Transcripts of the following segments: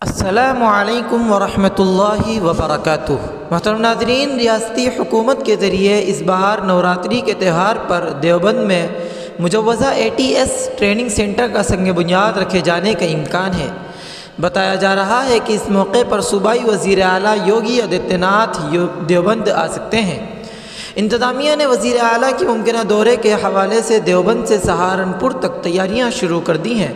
السلام علیکم ورحمۃ اللہ وبرکاتہ۔ محترم ناظرین، ریاستی حکومت کے ذریعے اس بار نوراتری کے تہوار پر دیوبند میں مجوزہ ATS ٹریننگ سینٹر کا سنگ بنیاد رکھے جانے کا امکان ہے۔ بتایا جا رہا ہے کہ اس موقع پر صوبائی وزیر اعلیٰ یوگی آدتیہ ناتھ دیوبند آ سکتے ہیں۔ انتظامیہ نے وزیر اعلیٰ کی ممکنہ دورے کے حوالے سے دیوبند سے سہارنپور تک تیاریاں شروع کر دی ہیں۔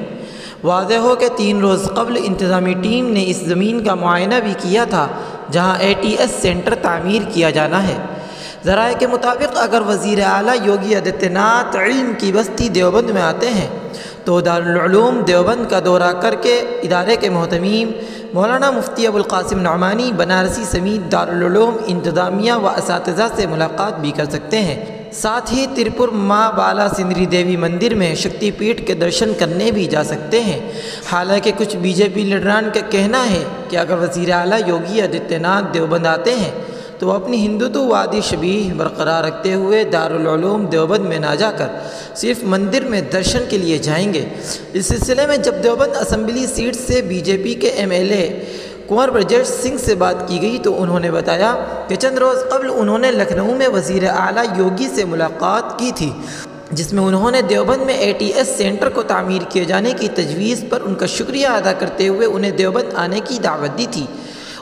واضح ہو کہ 3 روز قبل انتظامی ٹیم نے اس زمین کا معائنہ بھی کیا تھا جہاں ATS سینٹر تعمیر کیا جانا ہے۔ ذرائع کے مطابق اگر وزیر اعلیٰ یوگی آدتیہ ناتھ علم کی بستی دیوبند میں آتے ہیں تو دارالعلوم دیوبند کا دورہ کر کے ادارے کے محتمیم مولانا مفتی ابوالقاسم نعمانی بنارسی سمیت دارالعلوم انتظامیہ و اساتذہ سے ملاقات بھی کر سکتے ہیں۔ ساتھ ہی ترپور ماں بالا سندری دیوی مندر میں شکتی پیٹھ کے درشن کرنے بھی جا سکتے ہیں۔ حالانکہ کچھ BJP لیڈران کا کہنا ہے کہ اگر وزیر اعلیٰ یوگی آدتیہ ناتھ دیوبند آتے ہیں تو وہ اپنی ہندوتووادی شبیہ برقرار رکھتے ہوئے دارالعلوم دیوبند میں نہ جا کر صرف مندر میں درشن کے لیے جائیں گے۔ اس سلسلے میں جب دیوبند اسمبلی سیٹ سے BJP کے MLA کنور برجیش سنگھ سے بات کی گئی تو انہوں نے بتایا کہ چند روز قبل انہوں نے لکھنؤ میں وزیر اعلیٰ یوگی سے ملاقات کی تھی، جس میں انہوں نے دیوبند میں ATS سینٹر کو تعمیر کیے جانے کی تجویز پر ان کا شکریہ ادا کرتے ہوئے انہیں دیوبند آنے کی دعوت دی تھی۔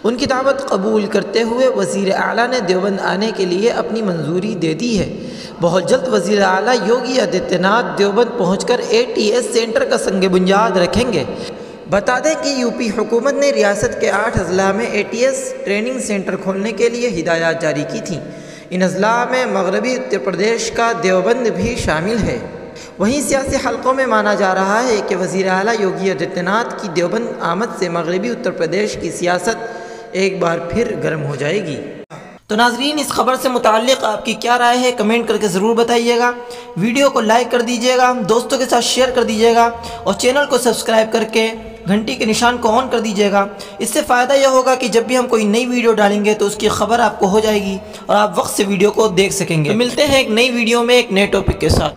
ان کی دعوت قبول کرتے ہوئے وزیر اعلیٰ نے دیوبند آنے کے لیے اپنی منظوری دے دی ہے۔ بہت جلد وزیر اعلیٰ یوگی آدتیہ ناتھ دیوبند پہنچ کر ATS سینٹر کا سنگ بنیاد رکھیں گے۔ بتا دیں کہ UP حکومت نے ریاست کے 8 اضلاع میں ATS ٹریننگ سینٹر کھولنے کے لیے ہدایات جاری کی تھیں۔ ان اضلاع میں مغربی اتر پردیش کا دیوبند بھی شامل ہے۔ وہیں سیاسی حلقوں میں مانا جا رہا ہے کہ وزیر اعلیٰ یوگی آدتیہ ناتھ کی دیوبند آمد سے مغربی اتر پردیش کی سیاست ایک بار پھر گرم ہو جائے گی۔ تو ناظرین، اس خبر سے متعلق آپ کی کیا رائے ہے کمنٹ کر کے ضرور بتائیے گا۔ ویڈیو کو لائک کر دیجیے گا، دوستوں کے ساتھ شیئر کر دیجیے گا اور چینل کو سبسکرائب کر کے گھنٹی کے نشان کو آن کر دیجیے گا۔ اس سے فائدہ یہ ہوگا کہ جب بھی ہم کوئی نئی ویڈیو ڈالیں گے تو اس کی خبر آپ کو ہو جائے گی اور آپ وقت سے ویڈیو کو دیکھ سکیں گے۔ ملتے ہیں ایک نئی ویڈیو میں ایک نئے ٹاپک کے ساتھ۔